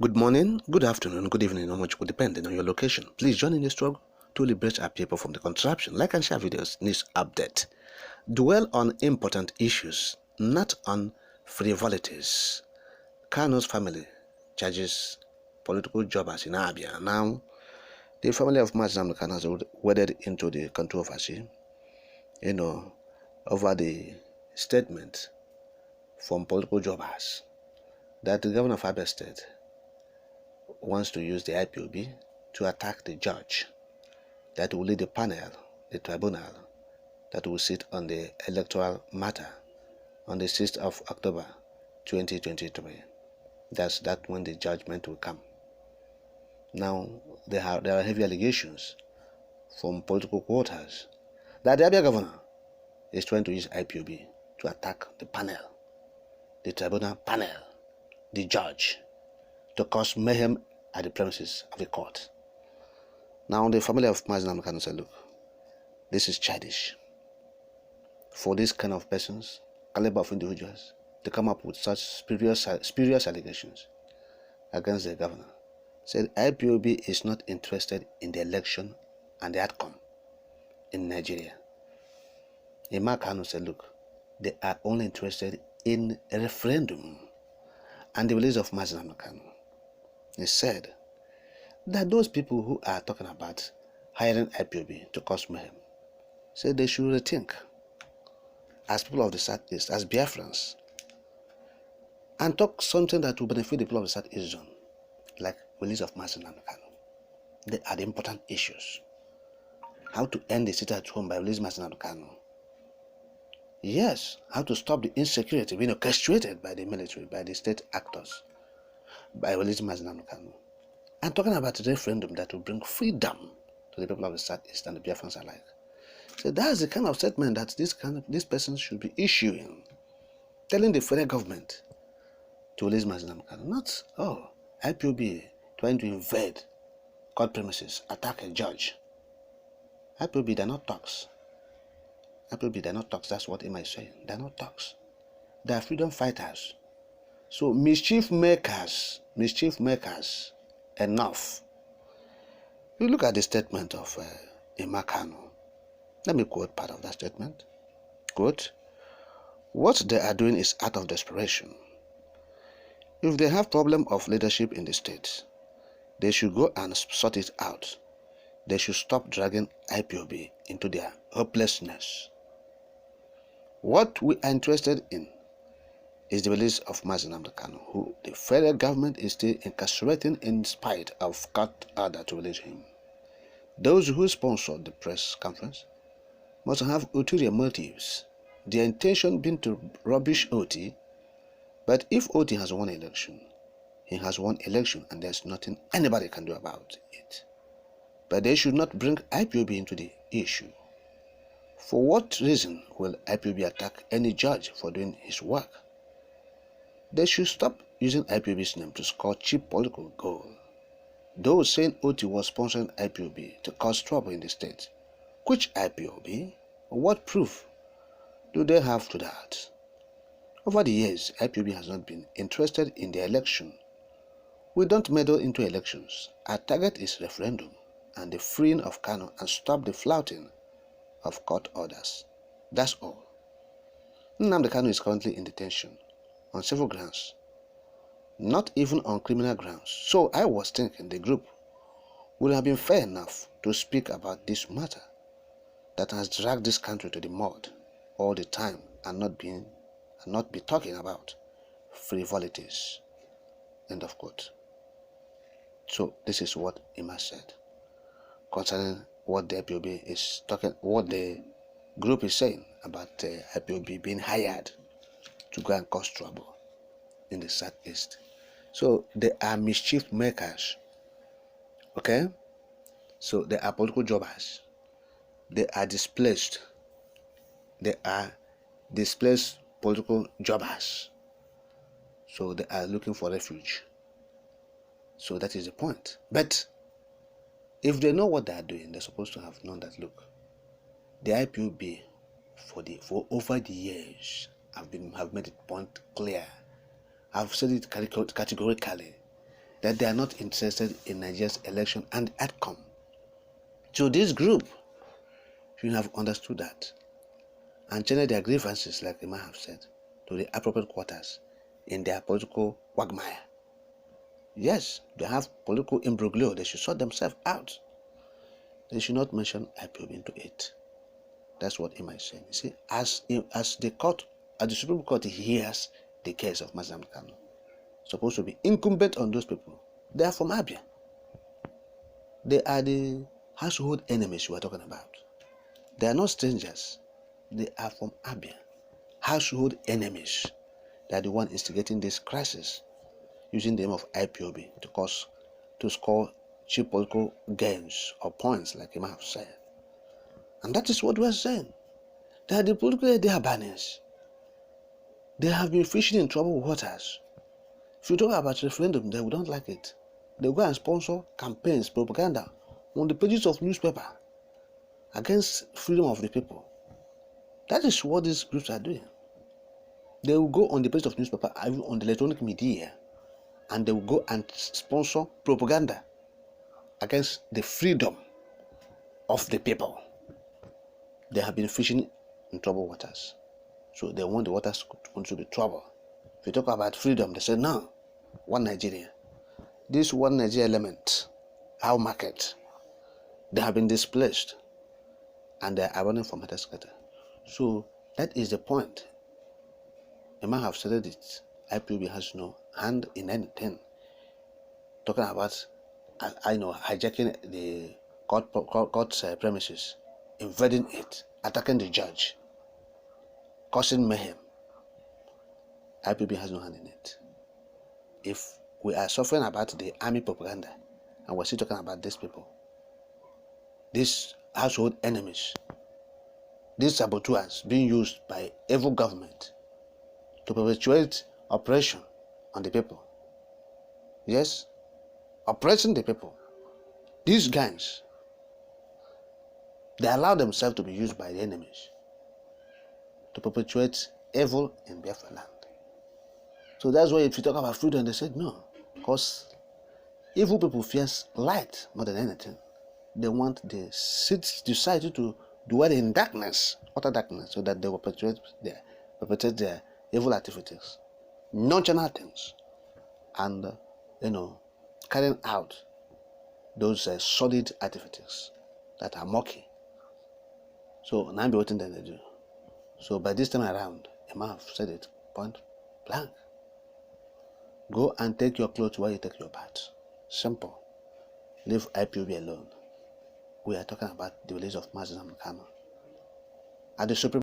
Good morning, good afternoon, good evening, how much will depend on your location. Please join in the struggle to liberate our people from the contraption. Like and share videos, news update. Dwell on important issues, not on frivolities. Kanu'S family charges political jobbers in Abia. Now, the family of Mazam Kanu has waded into the controversy, over the statement from political jobbers that the governor of Abia State wants to use the IPOB to attack the judge that will lead the panel, the tribunal, that will sit on the electoral matter on the 6th of October 2023. That's when the judgment will come. Now, there are heavy allegations from political quarters that the Abia governor is trying to use IPOB to attack the panel, the tribunal panel, the judge, to cause mayhem at the premises of the court. Now, the family of Mazinam Kanu said, look, this is childish for these kind of persons, caliber of individuals, to come up with such spurious allegations against the governor. Said IPOB is not interested in the election and the outcome in Nigeria. Imam Kanu said, look, they are only interested in a referendum and the release of Mazinam Kanu. He said that those people who are talking about hiring IPOB to cause mayhem, said they should rethink as people of the Southeast, as Biafrans, and talk something that will benefit the people of the Southeast zone, like release of Mazinam Kanu. They are the important issues. How to end the sit at home by releasing Mazinam Kanu. Yes, how to stop the insecurity being orchestrated by the military, by the state actors, by releasing Mazinam Kanu. And talking about a referendum that will bring freedom to the people of the Southeast and the Biafrans alike. So that's the kind of statement that this person should be issuing, telling the federal government to release Mazinam Kanu. Not, IPOB trying to invade court premises, attack a judge. IPOB, they're not talks. IPOB, they're not talks. That's what Emma is saying. They're not talks. They are freedom fighters. So mischief makers, enough. You look at the statement of Emma Kanu. Let me quote part of that statement. Quote, what they are doing is out of desperation. If they have problem of leadership in the state, they should go and sort it out. They should stop dragging IPOB into their hopelessness. What we are interested in is the release of Mazinam Kanu, who the federal government is still incarcerating in spite of court order to release him. Those who sponsored the press conference must have ulterior motives, their intention being to rubbish OT. But if OT has won election, he has won election and there's nothing anybody can do about it. But they should not bring IPOB into the issue. For what reason will IPOB attack any judge for doing his work? They should stop using IPOB's name to score cheap political goal. Those saying OT was sponsoring IPOB to cause trouble in the state. Which IPOB? What proof do they have to that? Over the years, IPOB has not been interested in the election. We don't meddle into elections. Our target is referendum and the freeing of Kanu and stop the flouting of court orders. That's all. Nnamdi Kanu is currently in detention on several grounds, not even on criminal grounds. So I was thinking the group would have been fair enough to speak about this matter that has dragged this country to the mud all the time and not be talking about frivolities. End of quote. So this is what Emma said concerning what the IPOB is talking, what the group is saying about the IPOB being hired to go and cause trouble in the Southeast. So they are mischief makers. Okay? So they are political jobbers. They are displaced. They are displaced political jobbers. So they are looking for refuge. So that is the point. But if they know what they are doing, they're supposed to have known that, look, the IPOB for over the years have made it point clear. I've said it categorically that they are not interested in Nigeria's election and outcome. So this group should have understood that and channel their grievances, like they might have said, to the appropriate quarters in their political quagmire. Yes, they have political imbroglio. They should sort themselves out. They should not mention IPOB into it. That's what Emma is saying. You see, as the Supreme Court hears the case of Mazam Kanu, supposed to be incumbent on those people. They are from Abia. They are the household enemies we are talking about. They are not strangers. They are from Abia. Household enemies. They are the one instigating this crisis, using the name of IPOB to score cheap political gains or points, like Emma have said. And that is what we are saying. They are the political banners. They have been fishing in troubled waters. If you talk about referendum, they don't like it. They go and sponsor campaigns, propaganda on the pages of newspaper against freedom of the people. That is what these groups are doing. They will go on the page of newspaper, on the electronic media, and they will go and sponsor propaganda against the freedom of the people. They have been fishing in troubled waters. So they want the waters to be trouble. If you talk about freedom, they say, no, one Nigeria. This one Nigeria element, our market, they have been displaced and they are running from Madagascar. So that is the point. I might have said it. IPOB has no hand in anything. Talking about, hijacking the court's premises, invading it, attacking the judge, causing mayhem. IPOB has no hand in it. If we are suffering about the army propaganda, and we're still talking about these people, these household enemies, these saboteurs being used by evil government to perpetuate oppression on the people. Yes, oppressing the people. These gangs, they allow themselves to be used by the enemies to perpetuate evil in Biafra land. So that's why if you talk about freedom, they said no, because evil people fear light more than anything. They want the society to dwell in darkness, utter darkness, so that they will perpetuate their evil activities, nonchalant things, and carrying out those solid activities that are murky. So now be what they do. So by this time around, Emma have said it point blank. Go and take your clothes while you take your bath. Simple. Leave IPOB alone. We are talking about the release of Mazam Kanu at the Supreme